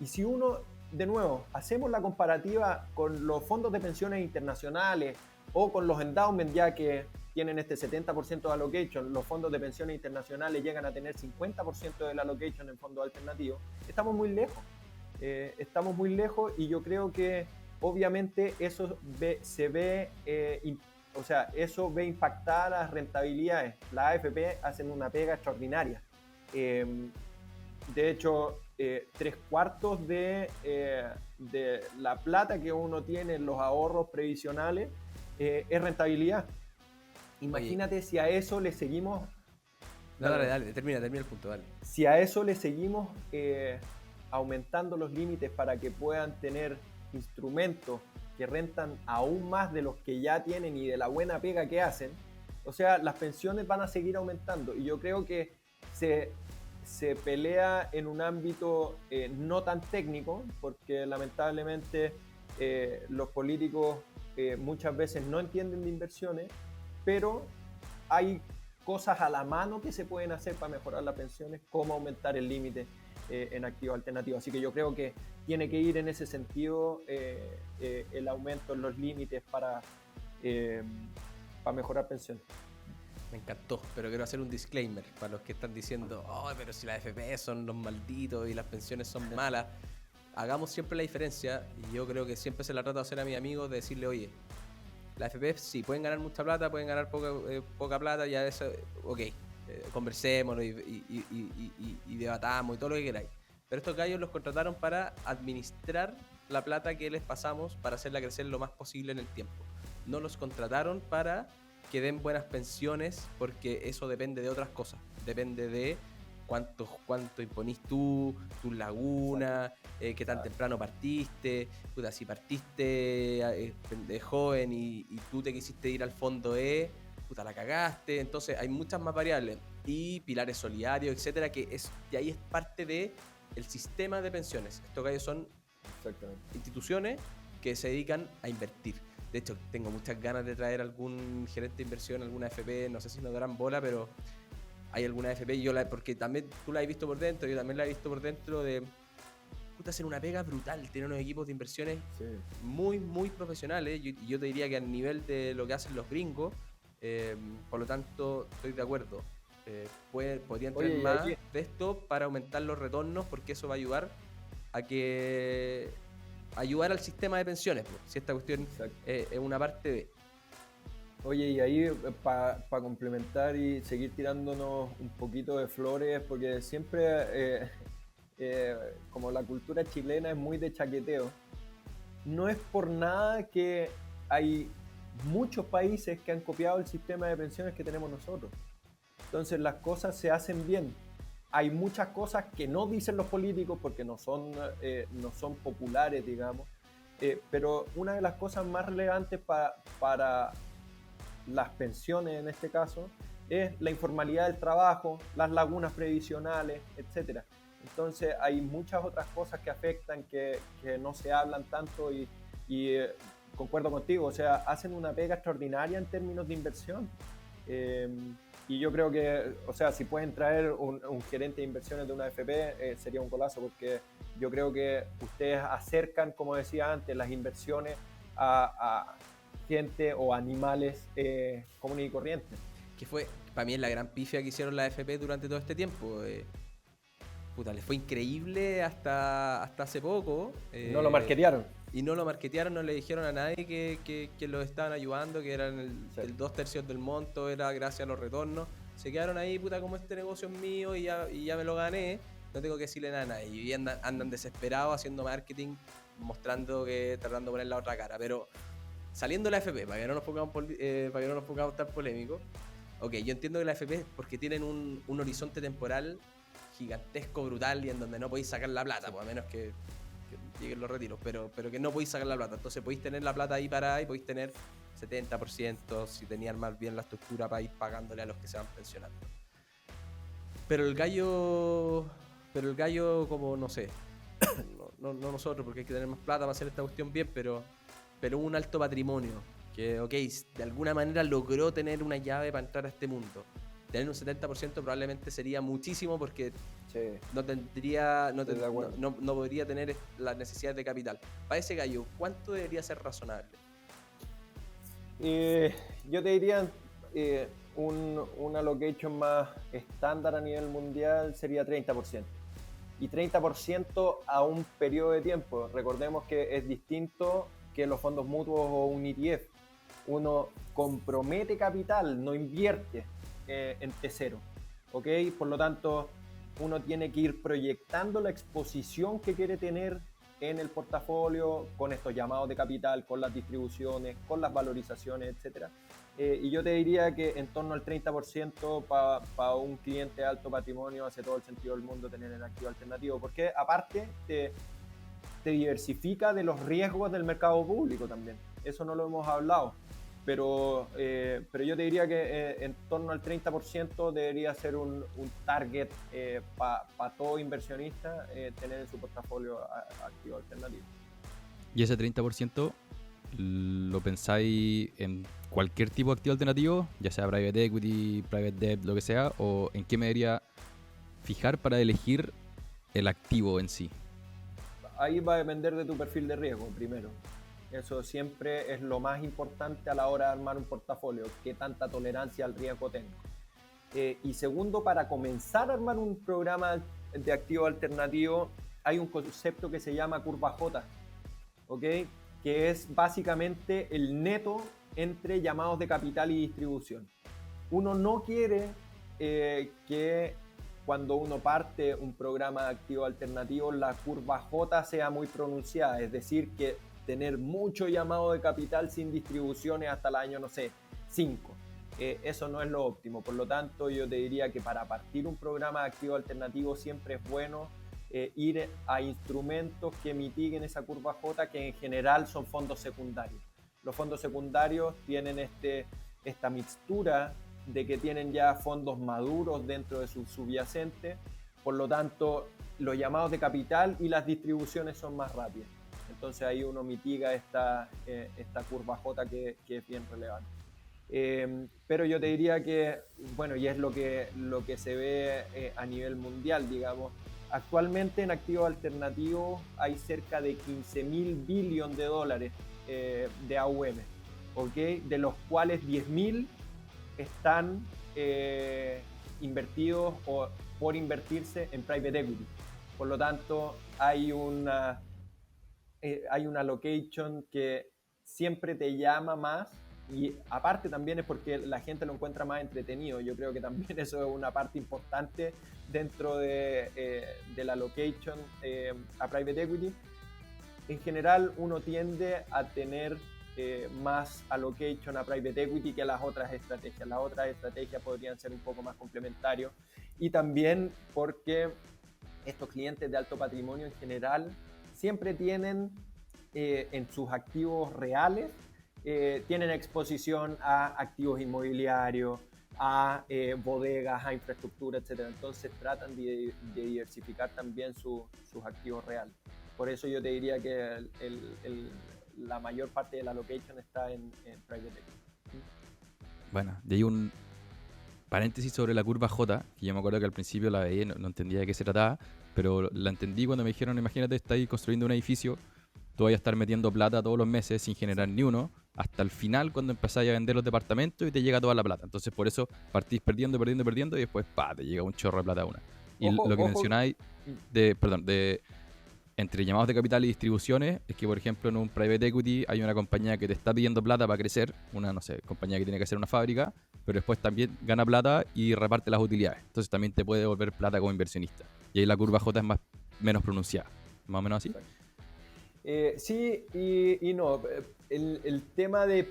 Y si uno, de nuevo, hacemos la comparativa con los fondos de pensiones internacionales o con los endowments, ya que tienen este 70% de allocation, los fondos de pensiones internacionales llegan a tener 50% del allocation en fondos alternativos, estamos muy lejos. Estamos muy lejos y yo creo que obviamente eso eso ve impactar las rentabilidades. Las AFP hacen una pega extraordinaria. De hecho, 3/4 de la plata que uno tiene en los ahorros previsionales es rentabilidad. Imagínate. Oye, si a eso le seguimos... Dale, termina el punto, dale. Si a eso le seguimos aumentando los límites para que puedan tener instrumentos que rentan aún más de los que ya tienen y de la buena pega que hacen, o sea, las pensiones van a seguir aumentando. Y yo creo que se pelea en un ámbito no tan técnico, porque lamentablemente los políticos muchas veces no entienden de inversiones, pero hay cosas a la mano que se pueden hacer para mejorar las pensiones, como aumentar el límite en activos alternativos. Así que yo creo que tiene que ir en ese sentido el aumento en los límites para mejorar pensiones. Me encantó, pero quiero hacer un disclaimer para los que están diciendo, oh, pero si las AFP son los malditos y las pensiones son malas. Hagamos siempre la diferencia, y yo creo que siempre se la trato de hacer a mis amigos, de decirle, oye, las AFP sí pueden ganar mucha plata, pueden ganar poca plata, ya eso, ok, conversémonos y debatamos y todo lo que queráis. Pero estos gallos los contrataron para administrar la plata que les pasamos para hacerla crecer lo más posible en el tiempo. No los contrataron para que den buenas pensiones, porque eso depende de otras cosas. Depende de cuánto imponís tú, tus lagunas, qué tan temprano partiste. Puta, si partiste de joven y tú te quisiste ir al fondo puta, la cagaste. Entonces hay muchas más variables. Y pilares solidarios, etcétera, que ahí es parte de el sistema de pensiones. Estos gallos son instituciones que se dedican a invertir. De hecho, tengo muchas ganas de traer algún gerente de inversión, alguna AFP, no sé si nos darán bola, pero hay alguna AFP, porque también tú la has visto por dentro, yo también la he visto por dentro, de puta, hacer una pega brutal, tiene unos equipos de inversiones muy, muy profesionales, y yo te diría que al nivel de lo que hacen los gringos, por lo tanto, estoy de acuerdo. Podrían tener más de esto para aumentar los retornos, porque eso va a ayudar ayudar al sistema de pensiones, pues, si esta cuestión es una parte de... Oye, y ahí para complementar y seguir tirándonos un poquito de flores, porque siempre, como la cultura chilena es muy de chaqueteo, no es por nada que hay muchos países que han copiado el sistema de pensiones que tenemos nosotros. Entonces las cosas se hacen bien. Hay muchas cosas que no dicen los políticos porque no son populares, digamos, pero una de las cosas más relevantes para las pensiones en este caso es la informalidad del trabajo, las lagunas previsionales, etc. Entonces hay muchas otras cosas que afectan que no se hablan tanto y concuerdo contigo, o sea, hacen una pega extraordinaria en términos de inversión. Y yo creo que, o sea, si pueden traer un gerente de inversiones de una AFP, sería un golazo, porque yo creo que ustedes acercan, como decía antes, las inversiones a gente o animales comunes y corrientes. Que fue, para mí, es la gran pifia que hicieron la AFP durante todo este tiempo. Puta, les fue increíble hasta hace poco. No lo marketearon. Y no lo marketearon, no le dijeron a nadie que los estaban ayudando, que eran el 2/3 del monto, era gracias a los retornos. Se quedaron ahí, puta, como este negocio es mío y ya me lo gané, no tengo que decirle nada a nadie. Y andan desesperados haciendo marketing, tratando de poner la otra cara. Pero saliendo de la AFP, para que no nos pongamos tan polémicos, ok, yo entiendo que la AFP es porque tienen un horizonte temporal gigantesco, brutal, y en donde no podéis sacar la plata, pues, a menos que lleguen los retiros, pero que no podéis sacar la plata. Entonces podéis tener la plata ahí parada y podéis tener 70% si tenían más bien la estructura para ir pagándole a los que se van pensionando. Pero el gallo como no sé, no nosotros, porque hay que tener más plata para hacer esta cuestión bien, pero un alto patrimonio, que, ok, de alguna manera logró tener una llave para entrar a este mundo. Tener un 70% probablemente sería muchísimo, porque Sí. no podría tener las necesidades de capital. Para ese gallo, ¿cuánto debería ser razonable? Yo te diría una allocation más estándar a nivel mundial sería 30%. Y 30% a un periodo de tiempo. Recordemos que es distinto que los fondos mutuos o un ETF. Uno compromete capital, no invierte en T0. ¿Ok? Por lo tanto, uno tiene que ir proyectando la exposición que quiere tener en el portafolio con estos llamados de capital, con las distribuciones, con las valorizaciones, etc. Y yo te diría que en torno al 30% para un cliente de alto patrimonio hace todo el sentido del mundo tener el activo alternativo, porque aparte te diversifica de los riesgos del mercado público también. Eso no lo hemos hablado, pero yo te diría que en torno al 30% debería ser un target para todo inversionista tener en su portafolio activo alternativo. ¿Y ese 30% lo pensáis en cualquier tipo de activo alternativo, ya sea private equity, private debt, lo que sea, o en qué me debería fijar para elegir el activo en sí? Ahí va a depender de tu perfil de riesgo, primero. Eso siempre es lo más importante a la hora de armar un portafolio, qué tanta tolerancia al riesgo tengo. Y segundo, para comenzar a armar un programa de activo alternativo, hay un concepto que se llama curva J, ¿ok? Que es básicamente el neto entre llamados de capital y distribución. Uno no quiere que cuando uno parte un programa de activo alternativo la curva J sea muy pronunciada, es decir, que tener mucho llamado de capital sin distribuciones hasta el año, no sé, 5. Eso no es lo óptimo. Por lo tanto, yo te diría que para partir un programa de activo alternativo siempre es bueno ir a instrumentos que mitiguen esa curva J, que en general son fondos secundarios. Los fondos secundarios tienen esta mixtura de que tienen ya fondos maduros dentro de su subyacente, por lo tanto los llamados de capital y las distribuciones son más rápidas. Entonces ahí uno mitiga esta curva J que es bien relevante. Pero yo te diría que, bueno, y es lo que se ve a nivel mundial, digamos, actualmente en activos alternativos hay cerca de 15.000 billones de dólares de AUM, ¿okay? De los cuales 10.000 están invertidos o por invertirse en private equity. Por lo tanto, hay una allocation que siempre te llama más, y aparte también es porque la gente lo encuentra más entretenido. Yo creo que también eso es una parte importante dentro de la allocation a private equity. En general uno tiende a tener más allocation a private equity que a las otras estrategias. Las otras estrategias podrían ser un poco más complementarios, y también porque estos clientes de alto patrimonio en general siempre tienen en sus activos reales, tienen exposición a activos inmobiliarios, a bodegas, a infraestructura, etc. Entonces tratan de diversificar también sus activos reales. Por eso yo te diría que la mayor parte de la allocation está en private equity. Bueno, y hay un paréntesis sobre la curva J, que yo me acuerdo que al principio la veía y no entendía de qué se trataba, pero la entendí cuando me dijeron, imagínate, estás ahí construyendo un edificio, tú vas a estar metiendo plata todos los meses sin generar ni uno, hasta el final cuando empezáis a vender los departamentos y te llega toda la plata. Entonces por eso partís perdiendo y después te llega un chorro de plata a una. Y lo que mencionáis de entre llamados de capital y distribuciones es que, por ejemplo, en un private equity hay una compañía que te está pidiendo plata para crecer, una, no sé, compañía que tiene que hacer una fábrica, pero después también gana plata y reparte las utilidades. Entonces también te puede devolver plata como inversionista. Y ahí la curva J es menos pronunciada. ¿Más o menos así? Sí y no. El tema de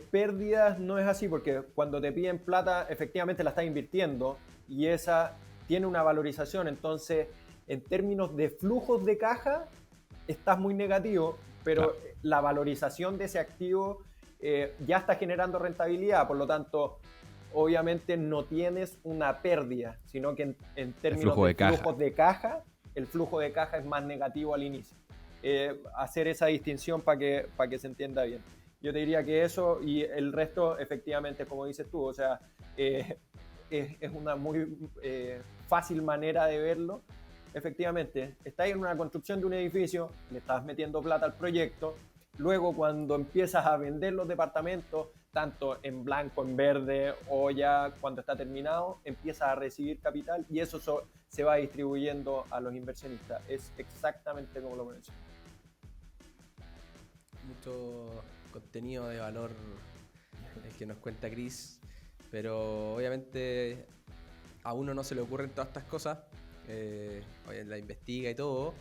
pérdidas no es así, porque cuando te piden plata, efectivamente la estás invirtiendo y esa tiene una valorización. Entonces, en términos de flujos de caja, estás muy negativo, pero claro, la valorización de ese activo ya está generando rentabilidad. Por lo tanto, obviamente no tienes una pérdida, sino que en términos de flujos de caja el flujo de caja es más negativo al inicio. Hacer esa distinción para que se entienda bien. Yo te diría que eso y el resto, efectivamente, como dices tú, o sea, es una muy fácil manera de verlo. Efectivamente, estás en una construcción de un edificio, le estás metiendo plata al proyecto, luego cuando empiezas a vender los departamentos, tanto en blanco, en verde o ya cuando está terminado, empiezas a recibir capital y eso se va distribuyendo a los inversionistas. Es exactamente como lo mencioné. Mucho contenido de valor el que nos cuenta Chris, pero obviamente a uno no se le ocurren todas estas cosas, la investiga y todo.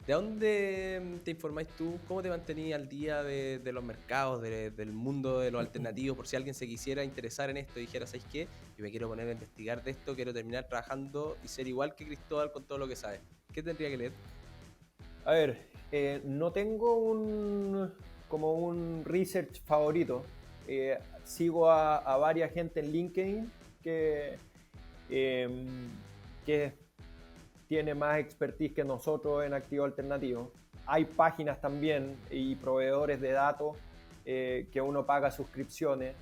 ¿De dónde te informáis tú? ¿Cómo te mantenías al día de los mercados, del mundo de los alternativos? Por si alguien se quisiera interesar en esto y dijera, ¿sabes qué? Yo me quiero poner a investigar de esto, quiero terminar trabajando y ser igual que Cristóbal con todo lo que sabe. ¿Qué tendría que leer? A ver, no tengo como un research favorito. Sigo a varias gente en LinkedIn que tiene más expertise que nosotros en activo alternativo. Hay páginas también y proveedores de datos que uno paga suscripciones,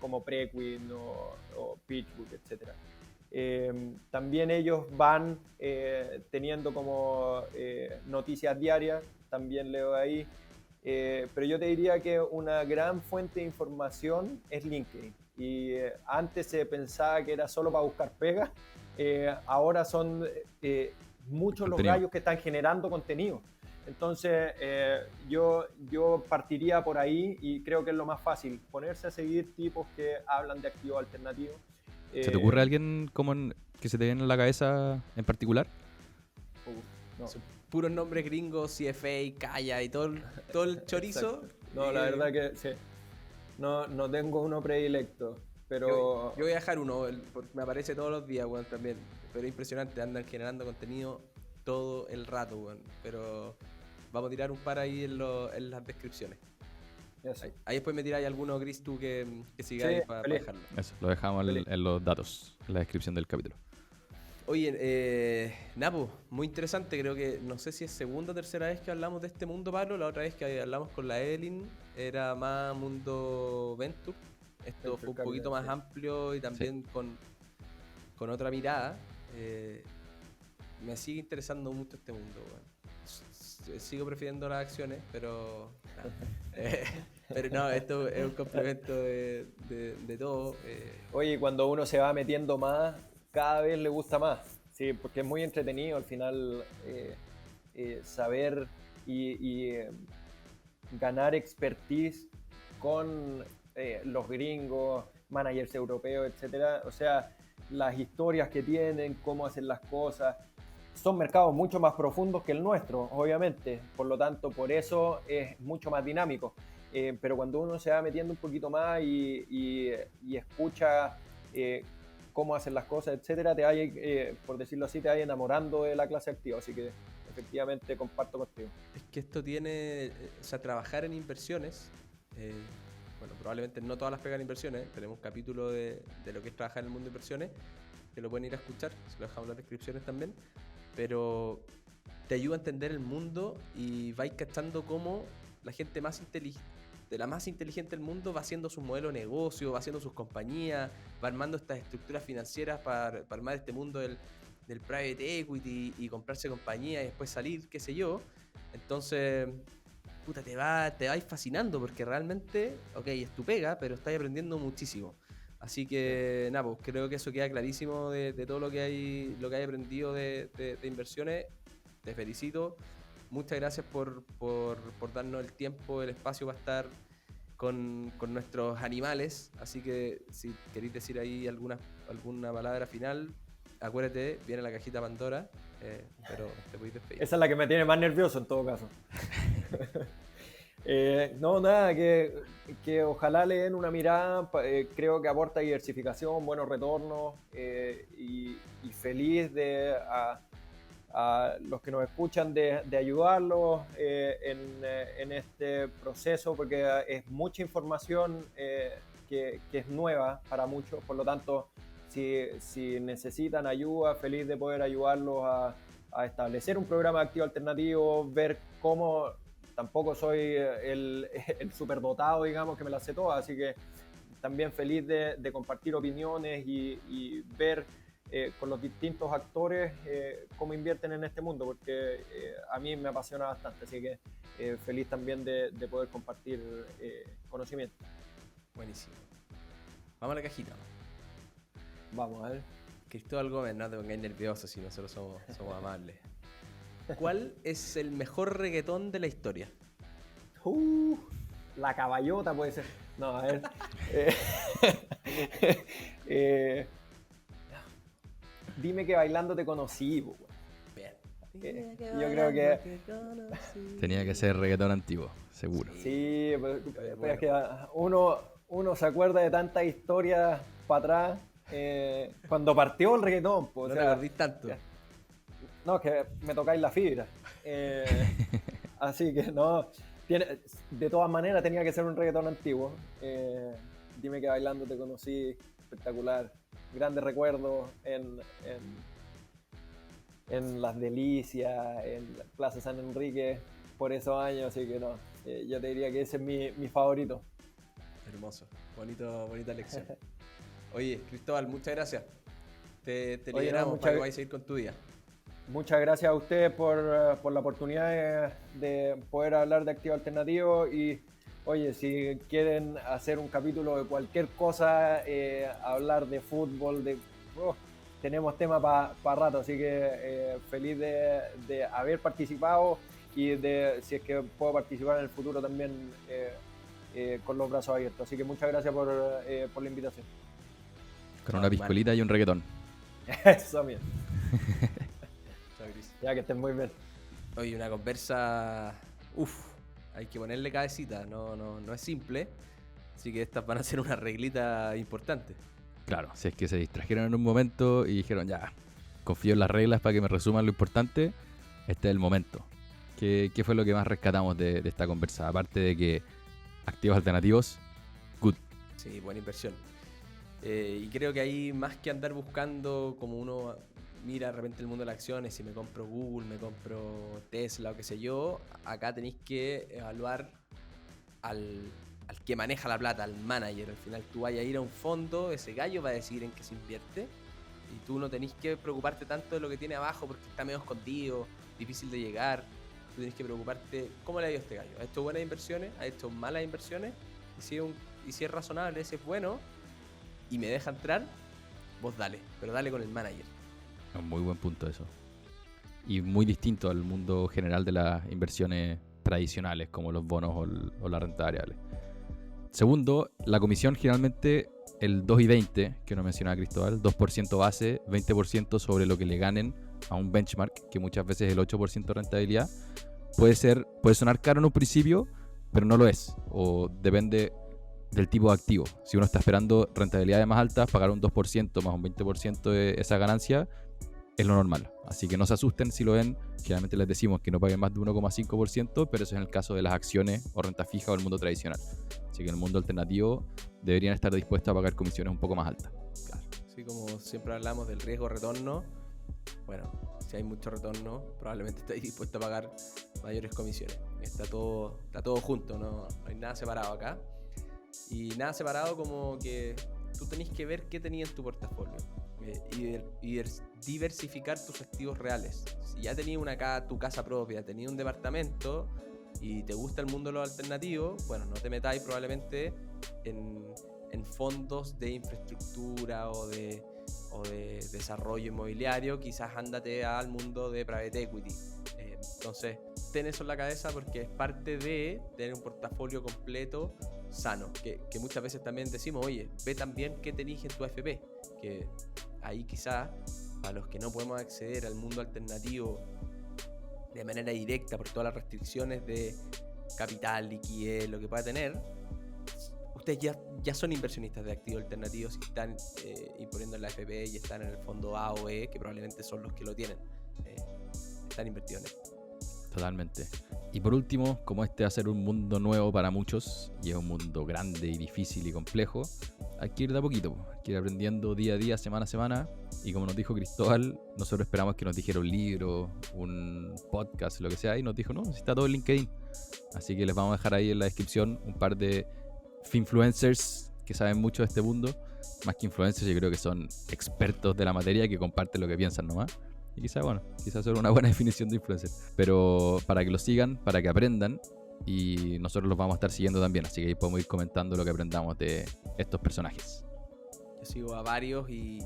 como Preqin o PitchBook, etc. También ellos van teniendo como noticias diarias, también leo ahí. Pero yo te diría que una gran fuente de información es LinkedIn. Y antes se pensaba que era solo para buscar pegas. Ahora son muchos los gallos que están generando contenido. Entonces yo partiría por ahí y creo que es lo más fácil, ponerse a seguir tipos que hablan de activos alternativos. ¿Se te ocurre alguien que se te viene en la cabeza en particular? No. Puros nombres gringos, CFA, Kaya y todo el chorizo. No, la verdad que sí. No tengo uno predilecto. Pero yo voy a dejar uno, porque me aparece todos los días, bueno, también. Pero es impresionante, andan generando contenido todo el rato, bueno. Pero vamos a tirar un par ahí en las descripciones. Ahí después me tiráis alguno, Chris, tú que sigáis para dejarlo. Eso, lo dejamos en los datos, en la descripción del capítulo. Oye, Napo, muy interesante, creo que, no sé si es segunda o tercera vez que hablamos de este mundo, Pablo. La otra vez que hablamos con la Evelyn era más mundo Venture. Esto fue un poquito más amplio y también con otra mirada. Me sigue interesando mucho este mundo. Bueno. Sigo prefiriendo las acciones, pero no, esto es un complemento de todo. Oye, cuando uno se va metiendo más, cada vez le gusta más. Sí, porque es muy entretenido al final saber y ganar expertise con los gringos, managers europeos, etcétera. O sea, las historias que tienen, cómo hacen las cosas, son mercados mucho más profundos que el nuestro, obviamente. Por lo tanto, por eso es mucho más dinámico. Pero cuando uno se va metiendo un poquito más y escucha cómo hacen las cosas, etcétera, te vaya, por decirlo así, te vaya enamorando de la clase activa. Así que efectivamente comparto contigo. Es que esto tiene, o sea, trabajar en inversiones. Bueno, probablemente no todas las pegan inversiones. Tenemos un capítulo de lo que es trabajar en el mundo de inversiones, que lo pueden ir a escuchar, se lo dejamos en las descripciones también. Pero te ayuda a entender el mundo y vais cachando cómo la gente más inteligente del mundo va haciendo sus modelos de negocio, va haciendo sus compañías, va armando estas estructuras financieras para armar este mundo del private equity y comprarse compañías y después salir, qué sé yo. Entonces, puta, te vais fascinando porque realmente, ok, es tu pega, pero estás aprendiendo muchísimo. Así que, nada, pues creo que eso queda clarísimo de todo lo que hay aprendido de inversiones. Te felicito. Muchas gracias por darnos el tiempo, el espacio para estar con nuestros animales. Así que si queréis decir ahí alguna palabra final, acuérdate, viene la cajita Pandora, pero te podéis despedir. Esa es la que me tiene más nervioso en todo caso. No, nada, que ojalá le den una mirada. Creo que aporta diversificación, buenos retornos y feliz a los que nos escuchan de ayudarlos en este proceso, porque es mucha información que es nueva para muchos. Por lo tanto, si necesitan ayuda, feliz de poder ayudarlos a a establecer un programa de activo alternativo, ver cómo tampoco soy el superdotado, digamos, que me las sé todas, así que también feliz de compartir opiniones y ver con los distintos actores cómo invierten en este mundo, porque a mí me apasiona bastante, así que feliz también de poder compartir conocimiento. Buenísimo. Vamos a la cajita. Vamos a ver. Cristóbal Gómez, no te pongáis nervioso si nosotros somos amables. ¿Cuál es el mejor reggaetón de la historia? La caballota puede ser. No, a ver. Dime que bailando te conocí. Bien. Yo creo que Tenía que ser reggaetón antiguo, seguro. sí, pero Bueno. es que uno se acuerda de tantas historias para atrás cuando partió el reggaetón. No te acordís tanto. No, es que me tocáis la fibra. Así que no, de todas maneras tenía que ser un reggaetón antiguo. Dime que bailando te conocí, espectacular. Grandes recuerdos en Las Delicias, en la Plaza San Enrique por esos años, así que no, yo te diría que ese es mi favorito. Hermoso. Bonita lección. Oye, Cristóbal, muchas gracias. Te Oye, liberamos no, para que vayas a seguir con tu día. Muchas gracias a ustedes por la oportunidad de poder hablar de activo alternativo y oye, si quieren hacer un capítulo de cualquier cosa, hablar de fútbol, tenemos tema para rato, así que feliz de haber participado y si es que puedo participar en el futuro también con los brazos abiertos. Así que muchas gracias por la invitación. Con una piscolita y un reggaetón. Eso bien. Chao, Cris. Ya que estén muy bien. Oye, una conversa. Hay que ponerle cabecita, no es simple. Así que estas van a ser una reglita importante. Claro, si es que se distrajeron en un momento y dijeron, ya, confío en las reglas para que me resuman lo importante, este es el momento. ¿Qué fue lo que más rescatamos de esta conversa? Aparte de que activos alternativos, good. Sí, buena inversión. Y creo que ahí, más que andar buscando, como uno mira de repente el mundo de las acciones, si me compro Google, me compro Tesla o qué sé yo, acá tenéis que evaluar al que maneja la plata, al manager. Al final tú vayas a ir a un fondo, ese gallo va a decidir en qué se invierte y tú no tenés que preocuparte tanto de lo que tiene abajo porque está medio escondido, difícil de llegar. Tú tenés que preocuparte cómo le ha ido a este gallo. ¿Ha hecho buenas inversiones? ¿Ha hecho malas inversiones? Y si es razonable, si es bueno y me deja entrar, vos dale, pero dale con el manager. Un muy buen punto eso. Y muy distinto al mundo general de las inversiones tradicionales como los bonos o la renta variable. Segundo, la comisión generalmente el 2 y 20, que nos mencionaba Cristóbal, 2% base, 20% sobre lo que le ganen a un benchmark, que muchas veces el 8% de rentabilidad. Puede sonar caro en un principio, pero no lo es. O depende del tipo de activo. Si uno está esperando rentabilidades más altas, pagar un 2% más un 20% de esa ganancia es lo normal. Así que no se asusten si lo ven. Generalmente les decimos que no paguen más de 1,5%, pero eso es en el caso de las acciones o renta fija o el mundo tradicional. Así que en el mundo alternativo deberían estar dispuestos a pagar comisiones un poco más altas. Claro. Así como siempre hablamos del riesgo-retorno, bueno, si hay mucho retorno, probablemente estéis dispuestos a pagar mayores comisiones. Está todo junto, no hay nada separado acá. Y nada separado como que tú tenés que ver qué tenías en tu portafolio y diversificar tus activos reales. Si ya tenías tu casa propia, tenías un departamento y te gusta el mundo de los alternativos, bueno, no te metáis probablemente en fondos de infraestructura o de desarrollo inmobiliario, quizás ándate al mundo de private equity. Entonces, ten eso en la cabeza porque es parte de tener un portafolio completo sano, que muchas veces también decimos, oye, ve también qué tenés en tu AFP, que ahí quizás para los que no podemos acceder al mundo alternativo de manera directa por todas las restricciones de capital, liquidez, lo que pueda tener, ustedes ya son inversionistas de activos alternativos y están imponiendo en la AFP y están en el fondo A o E, que probablemente son los que lo tienen, están invertidos en esto. Totalmente. Y por último, como este va a ser un mundo nuevo para muchos y es un mundo grande y difícil y complejo, hay que ir de a poquito, po. Hay que ir aprendiendo día a día, semana a semana. Y como nos dijo Cristóbal, nosotros esperamos que nos dijera un libro, un podcast, lo que sea, y nos dijo, no, si está todo en LinkedIn. Así que les vamos a dejar ahí en la descripción un par de finfluencers que saben mucho de este mundo. Más que influencers, yo creo que son expertos de la materia que comparten lo que piensan nomás. Y quizás son una buena definición de influencer. Pero para que lo sigan, para que aprendan. Y nosotros los vamos a estar siguiendo también. Así que ahí podemos ir comentando lo que aprendamos de estos personajes. Yo sigo a varios y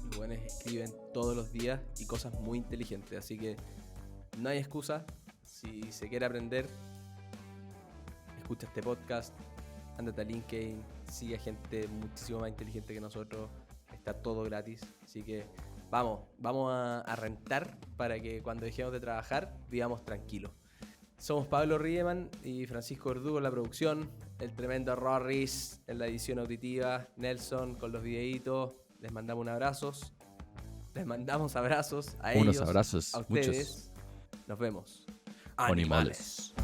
los buenos escriben todos los días y cosas muy inteligentes. Así que no hay excusa. Si se quiere aprender, escucha este podcast, ándate a LinkedIn, sigue a gente muchísimo más inteligente que nosotros. Está todo gratis. Así que vamos a rentar para que cuando dejemos de trabajar vivamos tranquilos. Somos Pablo Riemann y Francisco Verdugo en la producción, el tremendo Rorris en la edición auditiva, Nelson con los videitos. Les mandamos abrazos a ellos, Unos abrazos, a ustedes. muchos. Nos vemos. Animales.